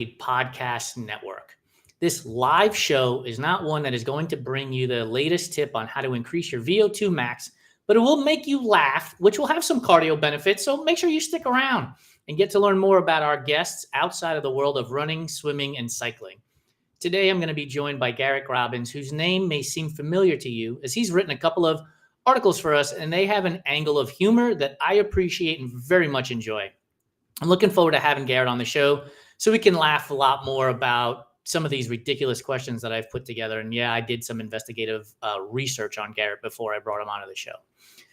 Podcast Network. This live show is not one that is going to bring you the latest tip on how to increase your VO2 max, but it will make you laugh, which will have some cardio benefits. So make sure you stick around and get to learn more about our guests outside of the world of running, swimming, and cycling. Today, I'm going to be joined by Garett Graubins, whose name may seem familiar to you, as he's written a couple of articles for us, and they have an angle of humor that I appreciate and very much enjoy. I'm looking forward to having Garett on the show so we can laugh a lot more about some of these ridiculous questions that I've put together. And yeah, I did some investigative research on Garett before I brought him onto the show.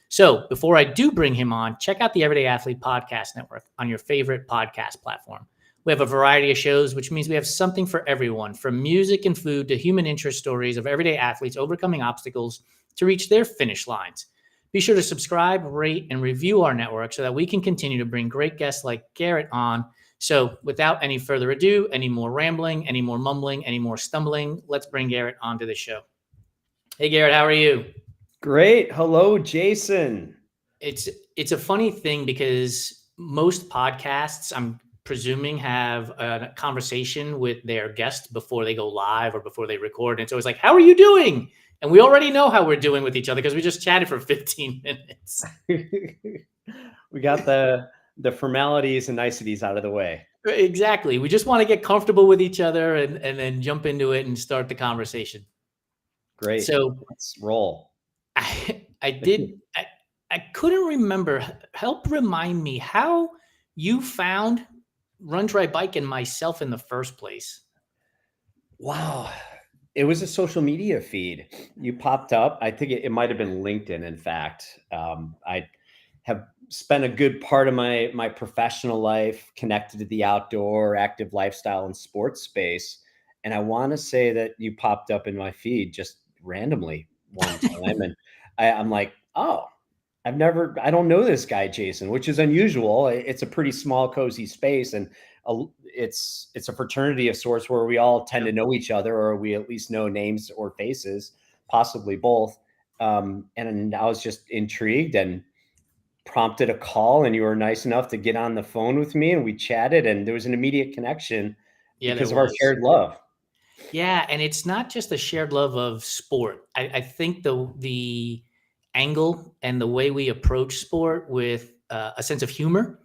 So before I do bring him on, check out the Everyday Athlete Podcast Network on your favorite podcast platform. We have a variety of shows, which means we have something for everyone, from music and food to human interest stories of everyday athletes overcoming obstacles to reach their finish lines. Be sure to subscribe, rate, and review our network so that we can continue to bring great guests like Garett on. So without any further ado, any more rambling, any more mumbling, any more stumbling, let's bring Garett onto the show. Hey, Garett, how are you? Great. Hello, Jason. It's a funny thing because most podcasts, I'm presuming, have a conversation with their guest before they go live or before they record. And so it's like, how are you doing? And we already know how we're doing with each other because we just chatted for 15 minutes. We got the formalities and niceties out of the way. Exactly. We just want to get comfortable with each other and then jump into it and start the conversation. Great. So let's roll. I couldn't remember. Help remind me how you found Run Dry Bike and myself in the first place. Wow. It was a social media feed. You popped up. I think it might have been LinkedIn, in fact. I have spent a good part of my professional life connected to the outdoor, active lifestyle, and sports space. And I want to say that you popped up in my feed just randomly one time. And I'm like, oh, I don't know this guy, Jason, which is unusual. It's a pretty small, cozy space. And it's a fraternity of sorts where we all tend to know each other, or we at least know names or faces, possibly both. And I was just intrigued and prompted a call, and you were nice enough to get on the phone with me, and we chatted, and there was an immediate connection because of our shared love. Yeah. And it's not just a shared love of sport. I think the angle and the way we approach sport with a sense of humor,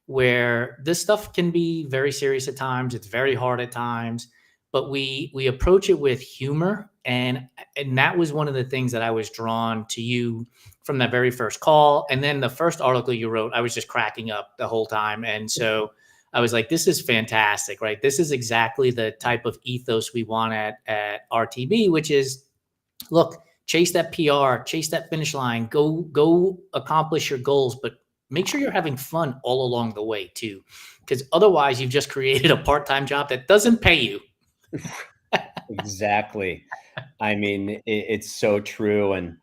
where this stuff can be very serious at times. It's very hard at times, but we approach it with humor. And that was one of the things that I was drawn to you from that very first call. And then the first article you wrote, I was just cracking up the whole time. And so I was like, this is fantastic, right? This is exactly the type of ethos we want at RTB, which is, look, chase that PR, chase that finish line, go accomplish your goals, but make sure you're having fun all along the way too, because otherwise you've just created a part-time job that doesn't pay you. Exactly. I mean, it's so true. And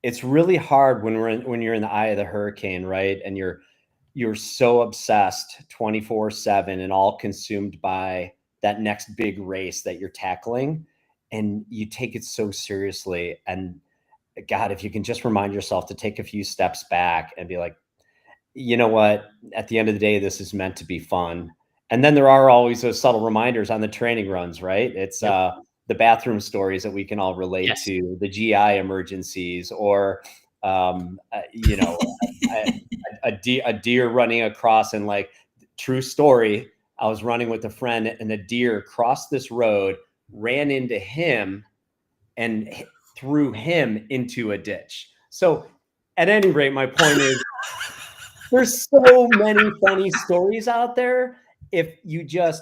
it's really hard when you're in the eye of the hurricane, right? And you're so obsessed 24/7 and all consumed by that next big race that you're tackling. And you take it so seriously. And God, if you can just remind yourself to take a few steps back and be like, you know what, at the end of the day, this is meant to be fun. And then there are always those subtle reminders on the training runs, right? It's the bathroom stories that we can all relate to, the GI emergencies, or, you know, a deer running across. And like, true story, I was running with a friend and a deer crossed this road, ran into him, and threw him into a ditch. So at any rate, my point is, there's so many funny stories out there if you just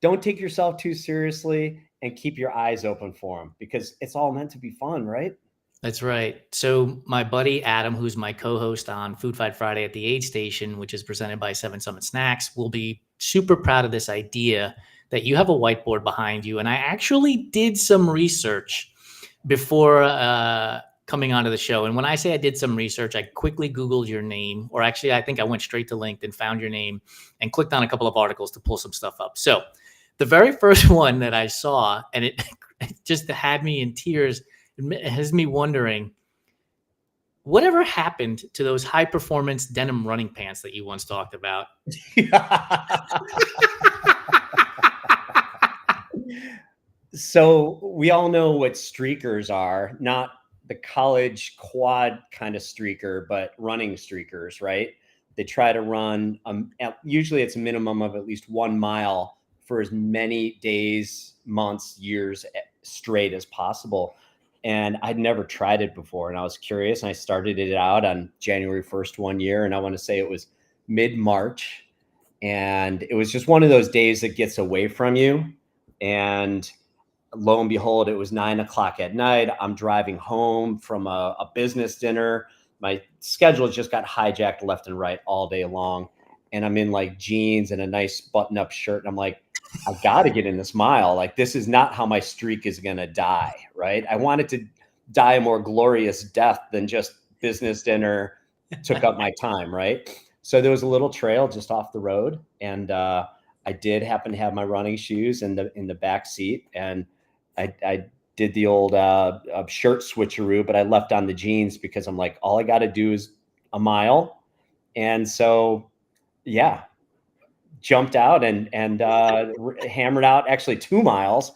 don't take yourself too seriously and keep your eyes open for them, because it's all meant to be fun, right? That's right. So my buddy Adam, who's my co-host on Food Fight Friday at the Aid Station, which is presented by Seven Summit Snacks, will be super proud of this idea that you have a whiteboard behind you. And I actually did some research before coming onto the show. And when I say I did some research, I quickly Googled your name, or actually, I think I went straight to LinkedIn, found your name, and clicked on a couple of articles to pull some stuff up. So the very first one that I saw, and it just had me in tears, it has me wondering, whatever happened to those high performance denim running pants that you once talked about? So we all know what streakers are, not the college quad kind of streaker, but running streakers, right? They try to run, usually it's a minimum of at least 1 mile for as many days, months, years straight as possible. And I'd never tried it before. And I was curious. And I started it out on January 1st, one year. And I want to say it was mid-March. And it was just one of those days that gets away from you. And lo and behold, it was 9 o'clock at night. I'm driving home from a business dinner. My schedule just got hijacked left and right all day long. And I'm in like jeans and a nice button up shirt. And I'm like, I got to get in this mile. Like, this is not how my streak is going to die. Right. I wanted to die a more glorious death than just business dinner took up my time. Right. So there was a little trail just off the road. And, I did happen to have my running shoes in the back seat, and I did the old shirt switcheroo, but I left on the jeans because I'm like, all I got to do is a mile. And so, yeah, jumped out and hammered out actually 2 miles,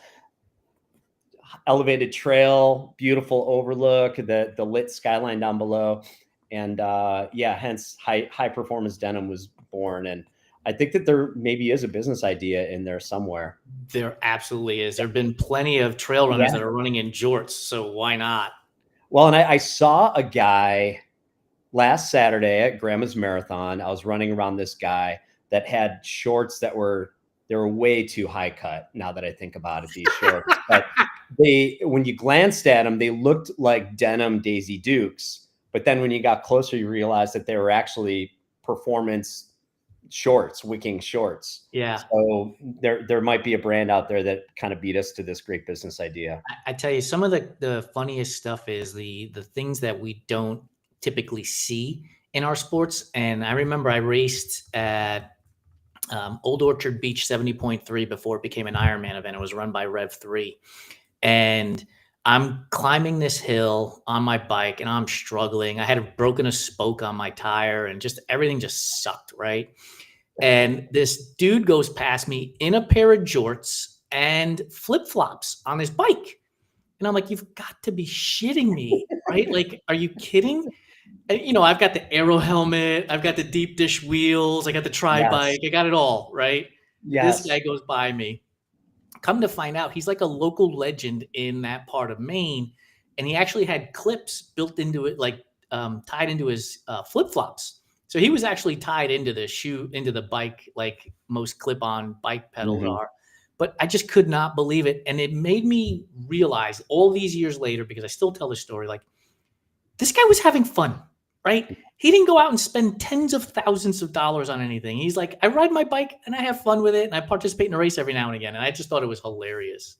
elevated trail, beautiful overlook, the lit skyline down below. And hence high performance denim was born. And I think that there maybe is a business idea in there somewhere. There absolutely is. There have been plenty of trail runners that are running in jorts, so why not? Well, and I saw a guy last Saturday at Grandma's Marathon. I was running around this guy that had shorts that were way too high cut. Now that I think about it, these shorts, but when you glanced at them, they looked like denim Daisy Dukes. But then when you got closer, you realized that they were actually performance shorts, wicking shorts. Yeah. So there might be a brand out there that kind of beat us to this great business idea. I tell you, some of the funniest stuff is the things that we don't typically see in our sports. And I remember I raced at Old Orchard Beach 70.3 before it became an Ironman event. It was run by Rev 3. And I'm climbing this hill on my bike and I'm struggling. I had broken a spoke on my tire and just everything just sucked, right? And this dude goes past me in a pair of jorts and flip-flops on his bike. And I'm like, you've got to be shitting me, right? Like, are you kidding? And, you know, I've got the aero helmet, I've got the deep dish wheels, I got the tri-bike, I got it all, right? Yes. This guy goes by me. Come to find out, he's like a local legend in that part of Maine. And he actually had clips built into it, like tied into his flip-flops. So he was actually tied into the bike, like most clip-on bike pedals are. But I just could not believe it. And it made me realize all these years later, because I still tell the story, like, this guy was having fun, right? He didn't go out and spend tens of thousands of dollars on anything. He's like, I ride my bike and I have fun with it. And I participate in a race every now and again. And I just thought it was hilarious.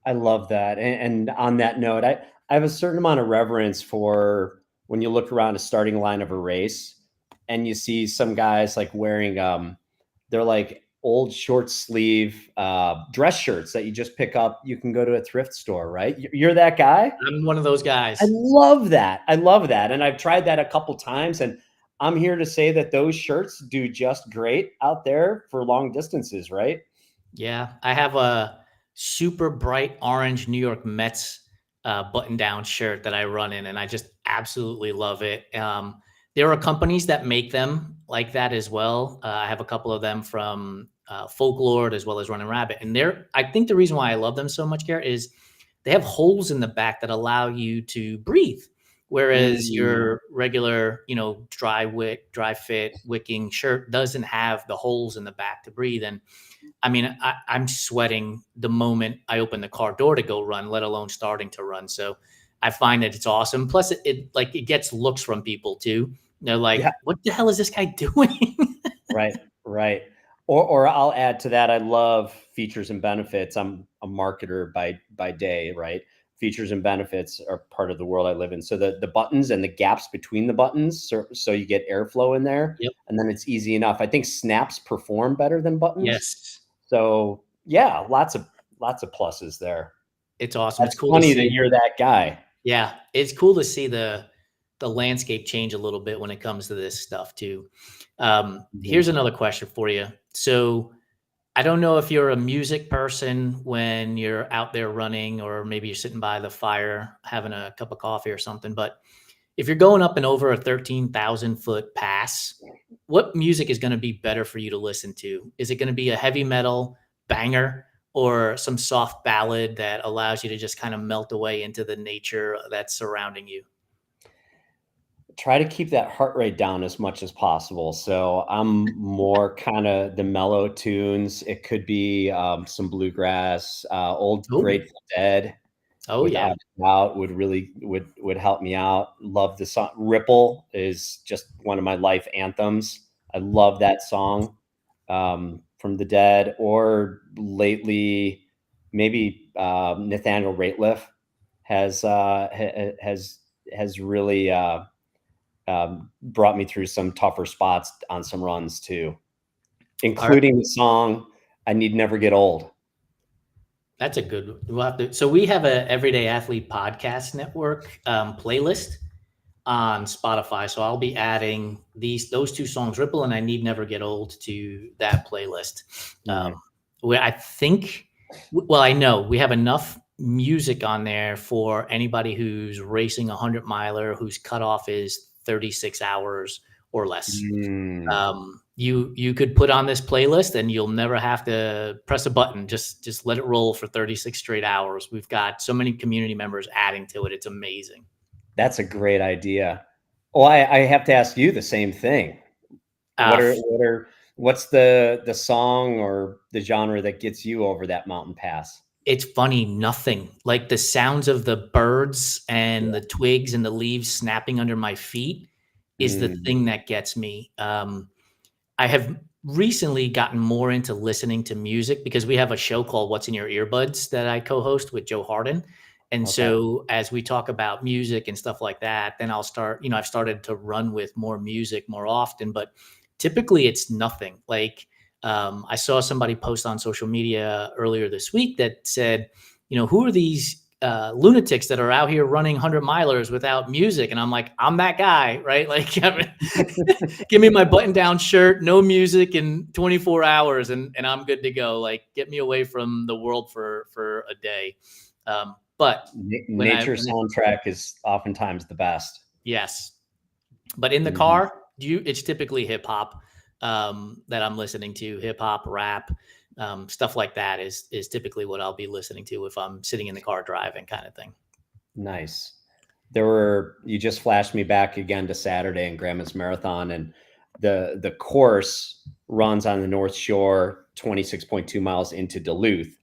I love that. And on that note, I have a certain amount of reverence for when you look around a starting line of a race and you see some guys like wearing, they're like old short sleeve dress shirts that you just pick up. You can go to a thrift store, right? You're that guy. I'm one of those guys. I love that. I love that. And I've tried that a couple times, and I'm here to say that those shirts do just great out there for long distances, right? Yeah. I have a super bright orange New York Mets button down shirt that I run in, and I just absolutely love it. There are companies that make them like that as well. I have a couple of them from Folklore as well as Running Rabbit. And I think the reason why I love them so much, Garett, is they have holes in the back that allow you to breathe. Whereas your regular, dry fit wicking shirt doesn't have the holes in the back to breathe. And I mean, I'm sweating the moment I open the car door to go run, let alone starting to run. So I find that it's awesome. Plus it gets looks from people too. They're like, what the hell is this guy doing? Right. Or I'll add to that. I love features and benefits. I'm a marketer by day, right? Features and benefits are part of the world I live in. So the buttons and the gaps between the buttons, so you get airflow in there. Yep. And then it's easy enough. I think snaps perform better than buttons. Yes. So yeah, lots of pluses there. It's awesome. It's cool funny that you're that guy. Yeah, it's cool to see the landscape change a little bit when it comes to this stuff too. Here's another question for you. So I don't know if you're a music person when you're out there running, or maybe you're sitting by the fire having a cup of coffee or something, but if you're going up and over a 13,000-foot pass, what music is going to be better for you to listen to? Is it going to be a heavy metal banger or some soft ballad that allows you to just kind of melt away into the nature that's surrounding you? Try to keep that heart rate down as much as possible. So I'm more kind of the mellow tunes. It could be some bluegrass, old Oh, Grateful Dead, oh yeah. without a doubt, would really would help me out. Love the song. Ripple is just one of my life anthems. I love that song from the Dead. Or lately, maybe Nathaniel Rateliff has has really brought me through some tougher spots on some runs too, All right. including the song "I Need Never Get Old." That's a good. We'll have to. So we have a Everyday Athlete Podcast Network playlist on Spotify. So I'll be adding those two songs, "Ripple" and "I Need Never Get Old," to that playlist. Nice. Where I think, well, I know we have enough music on there for anybody who's racing a 100 miler whose cutoff is 36 hours or less. Mm. You could put on this playlist and you'll never have to press a button. Just let it roll for 36 straight hours. We've got so many community members adding to it. It's amazing. That's a great idea. Well, I have to ask you the same thing. Uh, What's the song or the genre that gets you over that mountain pass? it's funny, nothing. Like the sounds of the birds and the twigs and the leaves snapping under my feet is the Mm, thing that gets me. I have recently gotten more into listening to music because we have a show called What's in Your Earbuds that I co-host with Joe Harden. And okay. so as we talk about music and stuff like that, then I'll start, I've started to run with more music more often, but typically it's nothing. Like I saw somebody post on social media earlier this week that said, who are these lunatics that are out here running 100 milers without music? And I'm like, I'm that guy, right? Like, give me my button down shirt, no music in 24 hours, and I'm good to go. Like, get me away from the world for a day. But Nature soundtrack is oftentimes the best. yes, but in the Mhm. car, it's typically hip hop that I'm listening to. Hip hop, rap, stuff like that is typically what I'll be listening to if I'm sitting in the car driving, kind of thing. Nice. You just flashed me back again to Saturday in Graubins Marathon, and the course runs on the North Shore, 26.2 miles into Duluth.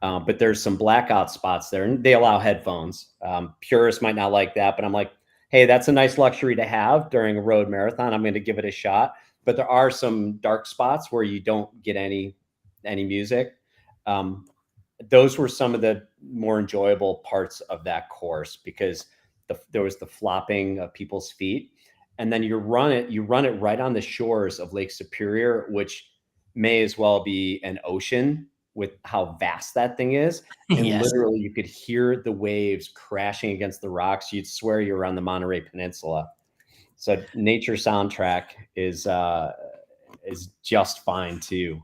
But there's some blackout spots there, and they allow headphones. Purists might not like that, but I'm like, hey, that's a nice luxury to have during a road marathon. I'm going to give it a shot. But there are some dark spots where you don't get any music. Um, those were some of the more enjoyable parts of that course because there was the flopping of people's feet, and then you run it right on the shores of Lake Superior, which may as well be an ocean with how vast that thing is. And Yes. literally you could hear the waves crashing against the rocks. You'd swear you were on the Monterey Peninsula. So nature soundtrack is just fine too.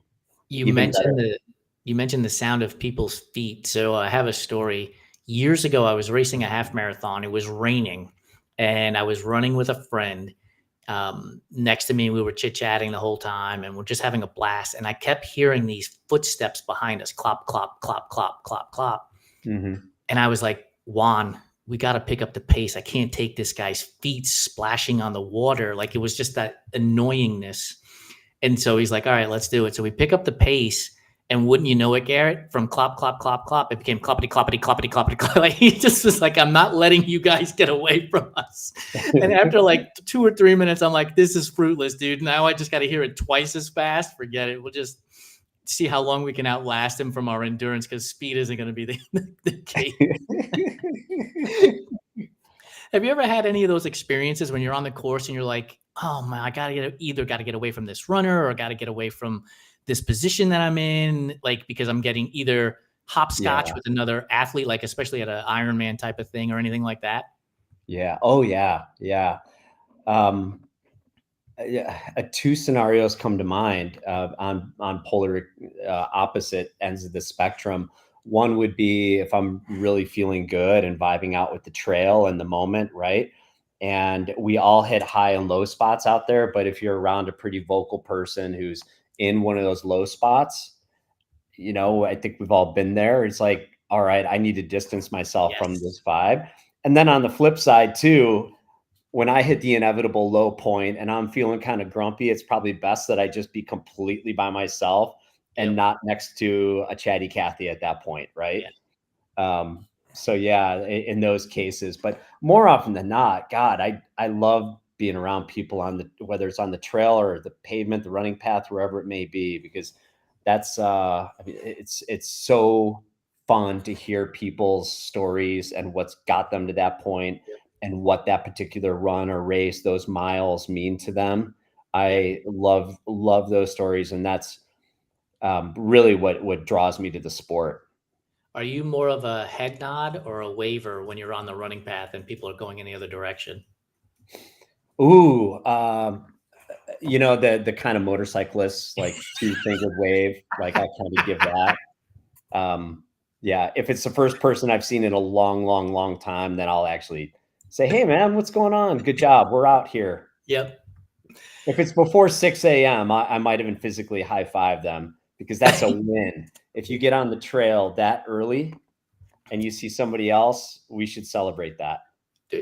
You Even better. mentioned the sound of people's feet. So I have a story. Years ago, I was racing a half marathon. It was raining, and I was running with a friend next to me. We were chit chatting the whole time, and we're just having a blast. And I kept hearing these footsteps behind us, clop, clop, clop, clop, clop, clop. Mhm. And I was like, Juan, we got to pick up the pace. I can't take this guy's feet splashing on the water. Like it was just that annoyingness. And so he's like, all right, let's do it. So we pick up the pace. And wouldn't you know it, Garrett, from clop, clop, clop, clop, it became cloppity, cloppity, cloppity, cloppity, clop. Like he just was like, I'm not letting you guys get away from us. And after like 2 or 3 minutes, I'm like, this is fruitless, dude. Now I just got to hear it twice as fast. Forget it. We'll just see how long we can outlast him from our endurance because speed isn't going to be the key. Have you ever had any of those experiences when you're on the course and you're like, oh man, I either got to get away from this runner or got to get away from this position that I'm in, like because I'm getting either hopscotch Yeah. with another athlete, like especially at an Ironman type of thing or anything like that? Yeah. Oh yeah. Yeah. Um, Yeah, two scenarios come to mind on polar opposite ends of the spectrum. One would be if I'm really feeling good and vibing out with the trail and the moment, right? And we all hit high and low spots out there. But if you're around a pretty vocal person who's in one of those low spots, I think we've all been there. It's like, all right, I need to distance myself from Yes. this vibe. And then on the flip side, too, when I hit the inevitable low point and I'm feeling kind of grumpy, it's probably best that I just be completely by myself and Yep. not next to a chatty Cathy at that point, right? Yeah. So yeah, in those cases, but more often than not, God, I love being around people whether it's on the trail or the pavement, the running path, wherever it may be, because that's I mean, it's so fun to hear people's stories and what's got them to that point Yep. and what that particular run or race, those miles mean to them. Yep. I love those stories, and that's really what draws me to the sport. Are you more of a head nod or a waver when you're on the running path and people are going in the other direction? Ooh, the kind of motorcyclists, like two-fingered wave, like I kind of give that. Yeah, if it's the first person I've seen in a long, long, long time, then I'll actually say, "Hey, man, what's going on? Good job. We're out here." Yep. If it's before 6 a.m., I might even physically high five them because that's a win. If you get on the trail that early and you see somebody else, we should celebrate that. So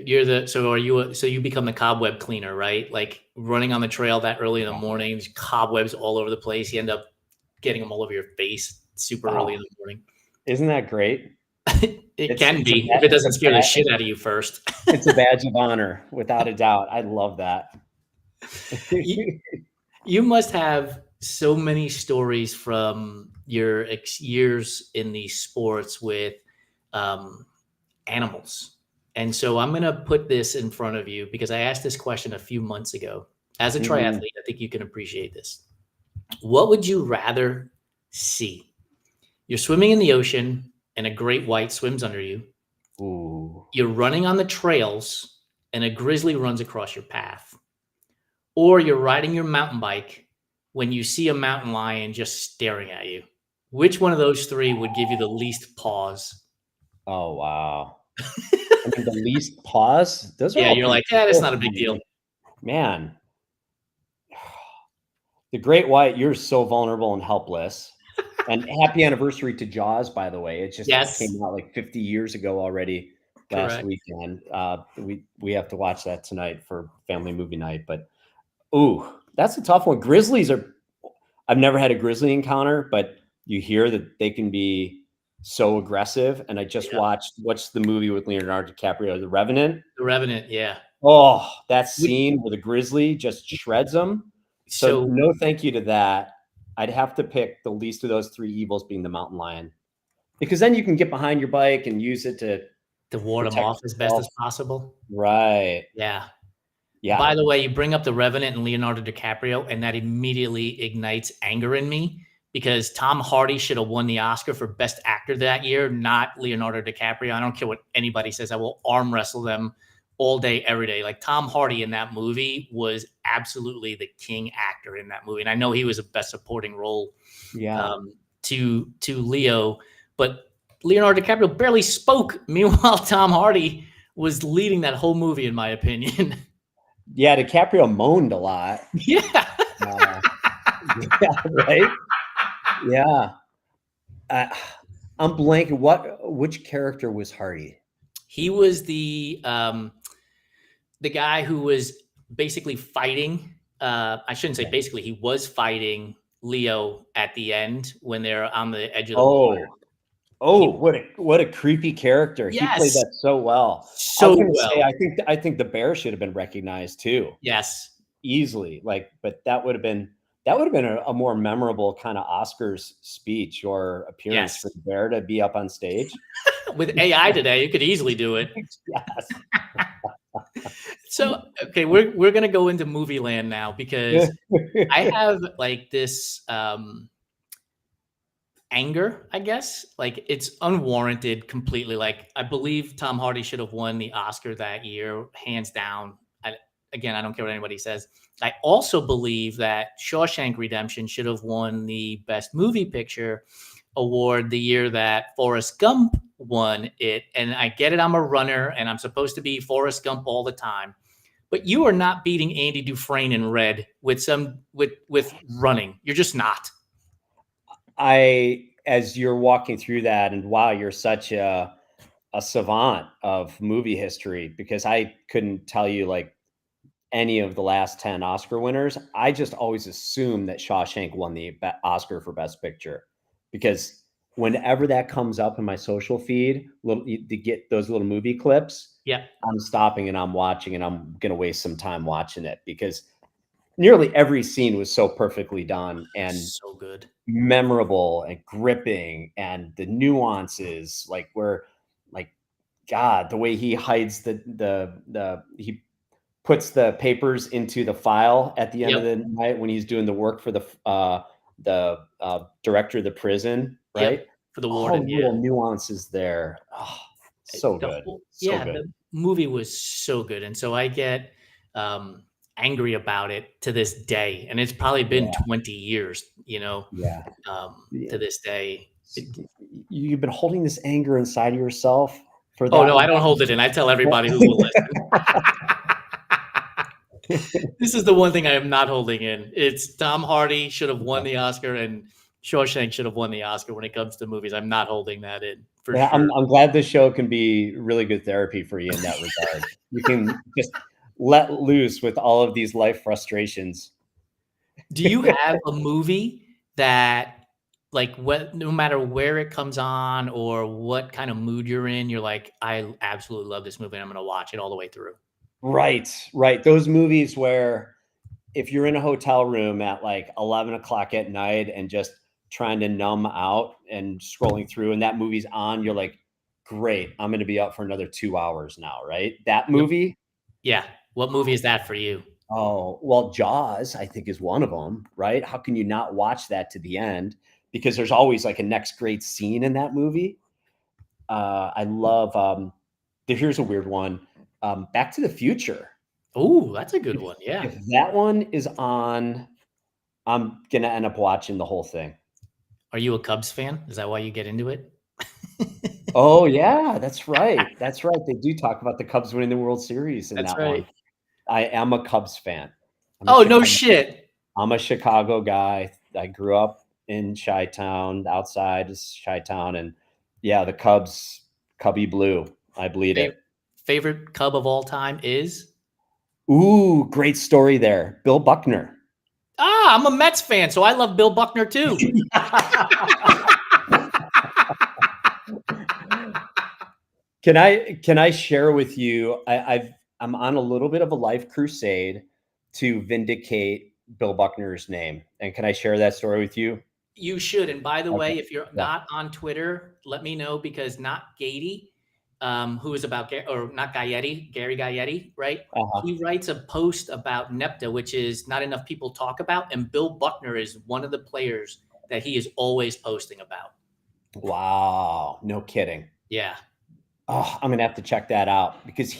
you become the cobweb cleaner, right? Like running on the trail that early in the morning, cobwebs all over the place. You end up getting them all over your face super early in Oh, the morning. isn't that great? It It's can it's a be if it doesn't scare the shit out of you first. it's a badge of honor, without a doubt. I love that. you, you must have so many stories from your years in these sports with um, animals. And so I'm going to put this in front of you because I asked this question a few months ago. As a Mm, triathlete, I think you can appreciate this. What would you rather see? You're swimming in the ocean and a great white swims under you. ooh. You're running on the trails and a grizzly runs across your path. Or you're riding your mountain bike when you see a mountain lion just staring at you. Which one of those three would give you the least pause? Oh, wow. I mean, the least pause, those are Yeah, all you're pretty like, yeah, that's close not a to big deal. me. Man, the great white, you're so vulnerable and helpless. And happy anniversary to Jaws, by the way. It just Yes, came out like 50 years ago already last correct. weekend. We have to watch that tonight for family movie night. But ooh, that's a tough one. Grizzlies are I've never had a grizzly encounter, but you hear that they can be so aggressive. And I just Yeah. watched what's the movie with Leonardo DiCaprio, The Revenant. The Revenant, yeah. Oh, that Would scene where the grizzly just shreds them. So so no thank you to that. I'd have to pick the least of those three evils being the mountain lion. Because then you can get behind your bike and use it to to ward them protect off as best yourself. as possible. Right. Yeah. Yeah. By the way, you bring up The Revenant and Leonardo DiCaprio, and that immediately ignites anger in me because Tom Hardy should have won the Oscar for Best Actor that year, not Leonardo DiCaprio. I don't care what anybody says. I will arm wrestle them all day, every day. Like Tom Hardy in that movie was absolutely the king actor in that movie. And I know he was a best supporting role Yeah. to Leo, but Leonardo DiCaprio barely spoke. Meanwhile, Tom Hardy was leading that whole movie, in my opinion. Yeah. DiCaprio moaned a lot. Yeah. Uh, yeah. Right. Yeah. Uh, I'm blanking. Which character was Hardy? He was the guy who was basically fighting. I shouldn't say basically. He was fighting Leo at the end when they're on the edge of the water. Oh, oh, He what a creepy character. He played yes, that so well. I was so going to say, well. I think the bear should have been recognized too, Yes, easily. Like, but that would have been a more memorable kind of Oscars speech or appearance yes. for the bear to be up on stage. With AI today, you could easily do it. Yes. So okay, we're gonna go into movie land now because I have like this anger, I guess. Like it's unwarranted completely. Like I believe Tom Hardy should have won the Oscar that year, hands down. again, I don't care what anybody says. I also believe that Shawshank Redemption should have won the Best Movie Picture award the year that Forrest Gump won it. And I get it, I'm a runner and I'm supposed to be Forrest Gump all the time. But you are not beating Andy Dufresne in Red with running. You're just not. As you're walking through that, and wow, you're such a savant of movie history, because I couldn't tell you like any of the last 10 Oscar winners. I just always assumed that Shawshank won the Oscar for Best Picture, because whenever that comes up in my social feed, to get those little movie clips, Yeah, I'm stopping and I'm watching, and I'm going to waste some time watching it, because nearly every scene was so perfectly done and so good, memorable and gripping, and the nuances, like where, like, God, the way he hides he puts the papers into the file at the end of yep, the night when he's doing the work for the director of the prison, right? yep, for the All warden. Yeah, little nuances there. Oh, so good. So good. the movie was so good, and so I get angry about it to this day, and it's probably been Yeah. 20 years, Yeah. to this day. You've been holding this anger inside of yourself for Oh that no, I don't long? hold it in. I tell everybody who will listen. This is the one thing I am not holding in. It's Tom Hardy should have won the Oscar, and Shawshank should have won the Oscar when it comes to movies. I'm not holding that in for Yeah, sure. I'm glad this show can be really good therapy for you in that regard. You can just let loose with all of these life frustrations. Do you have a movie that, like, no matter where it comes on or what kind of mood you're in, you're like, I absolutely love this movie and I'm going to watch it all the way through? Right, right. Those movies where if you're in a hotel room at like 11 o'clock at night and just trying to numb out and scrolling through, and that movie's on, you're like, great, I'm going to be up for another 2 hours now, right? That Yep. movie. Yeah. What movie is that for you? Oh, well, Jaws, I think, is one of them, right? How can you not watch that to the end? Because there's always like a next great scene in that movie. I love, here's a weird one. Back to the Future. Oh, that's a good If, one. Yeah. if that one is on, I'm going to end up watching the whole thing. Are you a Cubs fan? Is that why you get into it? Oh, yeah, that's right. That's right. They do talk about the Cubs winning the World Series in That's that right. one. I am a Cubs fan. Oh, no shit. I'm a Chicago guy. I grew up in Chi-Town, outside is Chi-Town, and yeah, the Cubs, Cubby blue. I bleed it. Favorite Cub of all time is? Ooh, great story there. Bill Buckner. Ah, I'm a Mets fan, so I love Bill Buckner too. Can I share with you? I'm on a little bit of a life crusade to vindicate Bill Buckner's name, and can I share that story with you? You should. And by the Okay. way, if you're Yeah. not on Twitter, let me know, because not Gady, who is about, or not Gaetti, Gary Gaetti, right? Uh-huh. He writes a post about NEPTA, which is not enough people talk about. And Bill Buckner is one of the players that he is always posting about. Wow, no kidding. Yeah. Oh, I'm gonna have to check that out, because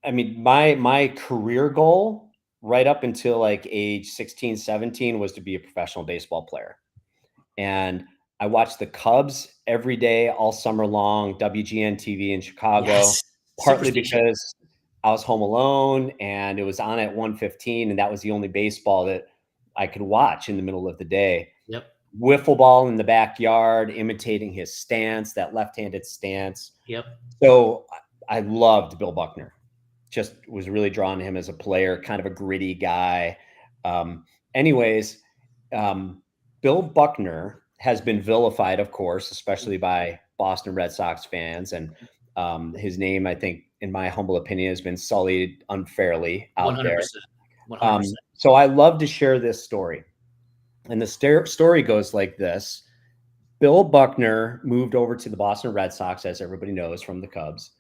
I mean, my career goal right up until like age 16, 17 was to be a professional baseball player. And I watched the Cubs every day, all summer long, WGN TV in Chicago, Yes. partly Superstition. because I was home alone and it was on at 1:15, and that was the only baseball that I could watch in the middle of the day. Yep. Wiffle ball in the backyard, imitating his stance, that left-handed stance. Yep. So I loved Bill Buckner. Just was really drawn to him as a player, kind of a gritty guy. Anyways, Bill Buckner has been vilified, of course, especially by Boston Red Sox fans. And his name, I think, in my humble opinion, has been sullied unfairly out 100%. there. 100%. So I love to share this story. And the story goes like this. Bill Buckner moved over to the Boston Red Sox, as everybody knows, from the Cubs.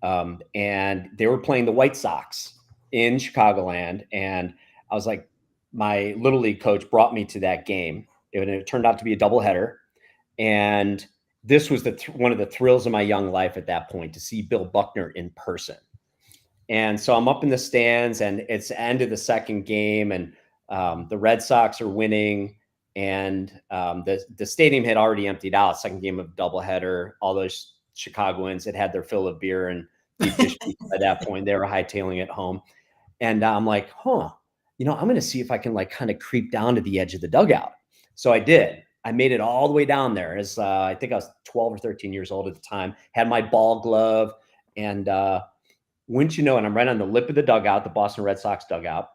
And they were playing the White Sox in Chicagoland. And I was like, my Little League coach brought me to that game. It turned out to be a doubleheader. And this was one of the thrills of my young life at that point, to see Bill Buckner in person. And so I'm up in the stands, and it's the end of the second game, and the Red Sox are winning, and the stadium had already emptied out. Second game of doubleheader. All those Chicagoans had their fill of beer and deep dish pizza at that point. They were hightailing it home, and I'm like, I'm going to see if I can like kind of creep down to the edge of the dugout. So I did. I made it all the way down there. As I think I was 12 or 13 years old at the time. Had my ball glove, and wouldn't you know, and I'm right on the lip of the dugout, the Boston Red Sox dugout.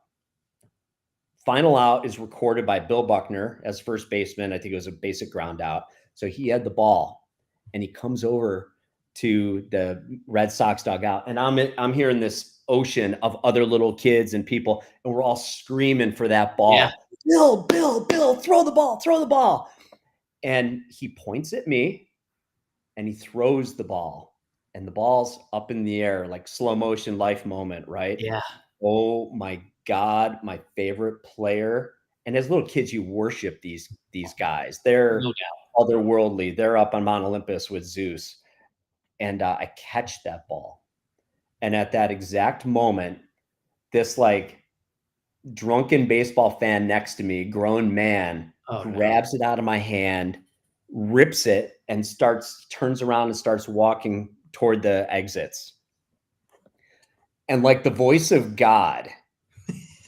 Final out is recorded by Bill Buckner as first baseman. I think it was a basic ground out. So he had the ball, and he comes over to the Red Sox dugout, and I'm hearing this ocean of other little kids and people, and we're all screaming for that ball. Yeah. Bill, throw the ball. And he points at me, and he throws the ball. And the ball's up in the air, like slow motion life moment, right? Yeah. Oh my God, my favorite player. And as little kids, you worship these guys. They're otherworldly. They're up on Mount Olympus with Zeus. And I catch that ball. And at that exact moment, this like drunken baseball fan next to me, grown man, grabs it out of my hand, rips it, and turns around and starts walking toward the exits. And like the voice of God,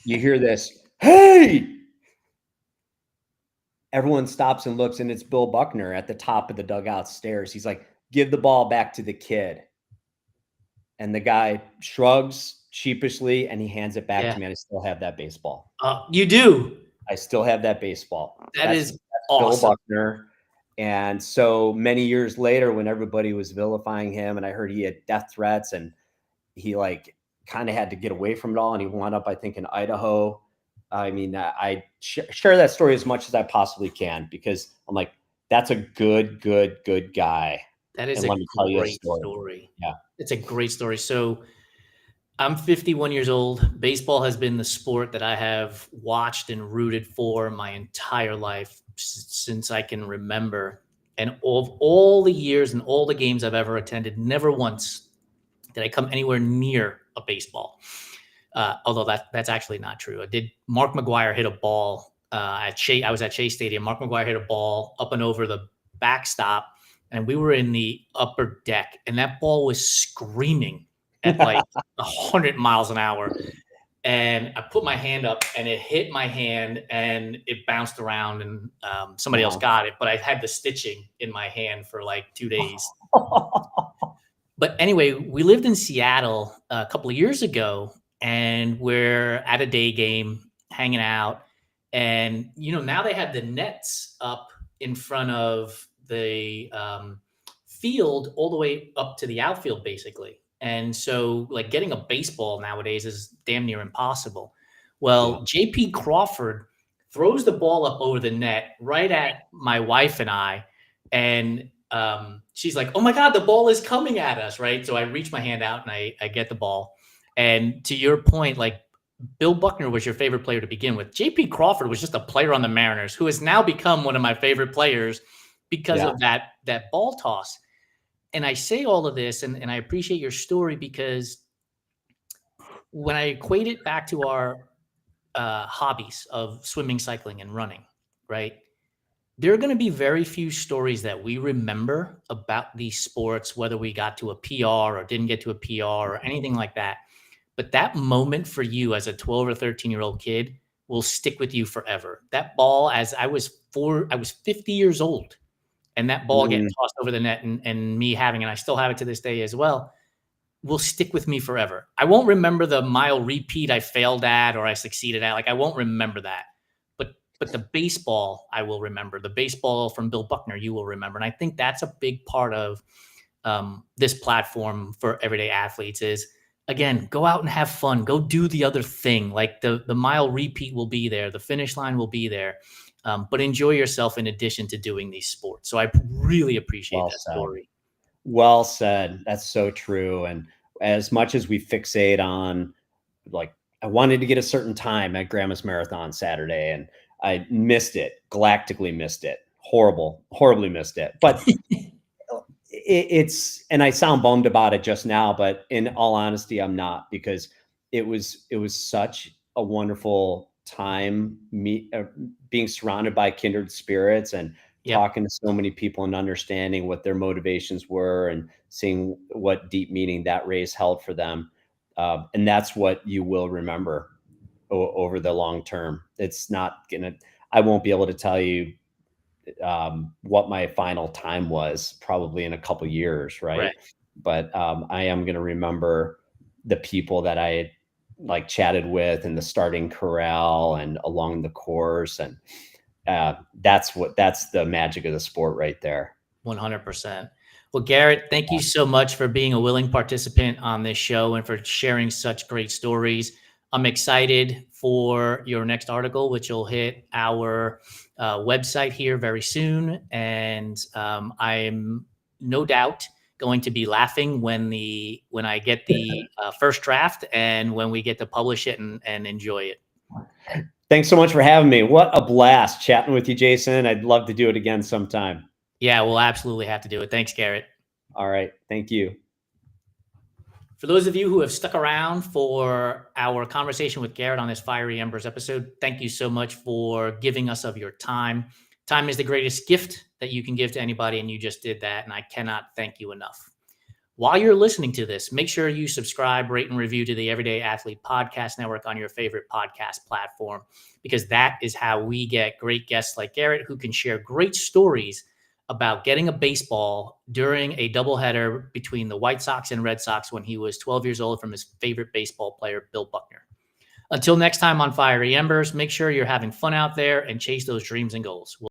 you hear this, hey! Everyone stops and looks, and it's Bill Buckner at the top of the dugout stairs. He's like, give the ball back to the kid. And the guy shrugs sheepishly, and he hands it back to me. And I still have that baseball. You do? I still have that baseball. That's awesome. Bill Buckner. And so many years later, when everybody was vilifying him, and I heard he had death threats, and he like kind of had to get away from it all, and he wound up, I think, in Idaho. I mean, I share that story as much as I possibly can, because I'm like, that's a good guy. That is a great story. Yeah, it's a great story. So I'm 51 years old. Baseball has been the sport that I have watched and rooted for my entire life since I can remember. And of all the years and all the games I've ever attended, never once did I come anywhere near a baseball. Although that's actually not true. Mark McGwire hit a ball I was at Shea Stadium. Mark McGwire hit a ball up and over the backstop, and we were in the upper deck, and that ball was screaming at like 100 miles an hour. And I put my hand up, and it hit my hand, and it bounced around, and somebody else got it. But I had the stitching in my hand for like 2 days. But anyway, we lived in Seattle a couple of years ago, and we're at a day game hanging out. And, now they have the nets up in front of the field all the way up to the outfield, basically. And so like getting a baseball nowadays is damn near impossible. Well, JP Crawford throws the ball up over the net right at my wife and I. And she's like, oh my God, the ball is coming at us. Right. So I reach my hand out and I get the ball. And to your point, like Bill Buckner was your favorite player to begin with. JP Crawford was just a player on the Mariners who has now become one of my favorite players because of that ball toss. And I say all of this, and I appreciate your story, because when I equate it back to our hobbies of swimming, cycling, and running, right? There are going to be very few stories that we remember about these sports, whether we got to a PR or didn't get to a PR or anything like that. But that moment for you as a 12 or 13-year-old kid will stick with you forever. That ball, as I was 50 years old, and that ball getting tossed over the net and me having, and I still have it to this day as well, will stick with me forever. I won't remember the mile repeat I failed at or I succeeded at. Like, I won't remember that. But the baseball, I will remember. The baseball from Bill Buckner, you will remember. And I think that's a big part of this platform for everyday athletes is, again, go out and have fun. Go do the other thing. Like the mile repeat will be there. The finish line will be there. But enjoy yourself in addition to doing these sports. So I really appreciate that story. Well said. That's so true. And as much as we fixate on, like, I wanted to get a certain time at Graubins Marathon Saturday, and I missed it, galactically missed it, horribly missed it. But it's, and I sound bummed about it just now, but in all honesty, I'm not, because it was such a wonderful time, being surrounded by kindred spirits and Yep. talking to so many people and understanding what their motivations were and seeing what deep meaning that race held for them. And that's what you will remember over the long term. It's not gonna, I won't be able to tell you what my final time was probably in a couple years, right? Right. But I am going to remember the people that I like chatted with in the starting corral and along the course, and that's the magic of the sport right there. 100%. Well, Garett, thank you so much for being a willing participant on this show and for sharing such great stories. I'm excited for your next article, which will hit our website here very soon. And I'm no doubt going to be laughing when I get the first draft and when we get to publish it and enjoy it. Thanks so much for having me. What a blast chatting with you, Jason. I'd love to do it again sometime. Yeah, we'll absolutely have to do it. Thanks, Garett. All right. Thank you. For those of you who have stuck around for our conversation with Garett on this Fiery Embers episode, thank you so much for giving us of your time. Time is the greatest gift that you can give to anybody, and you just did that, and I cannot thank you enough. While you're listening to this, make sure you subscribe, rate, and review to the Everyday Athlete Podcast Network on your favorite podcast platform, because that is how we get great guests like Garett who can share great stories about getting a baseball during a doubleheader between the White Sox and Red Sox when he was 12 years old from his favorite baseball player, Bill Buckner. Until next time on Fiery Embers, make sure you're having fun out there and chase those dreams and goals.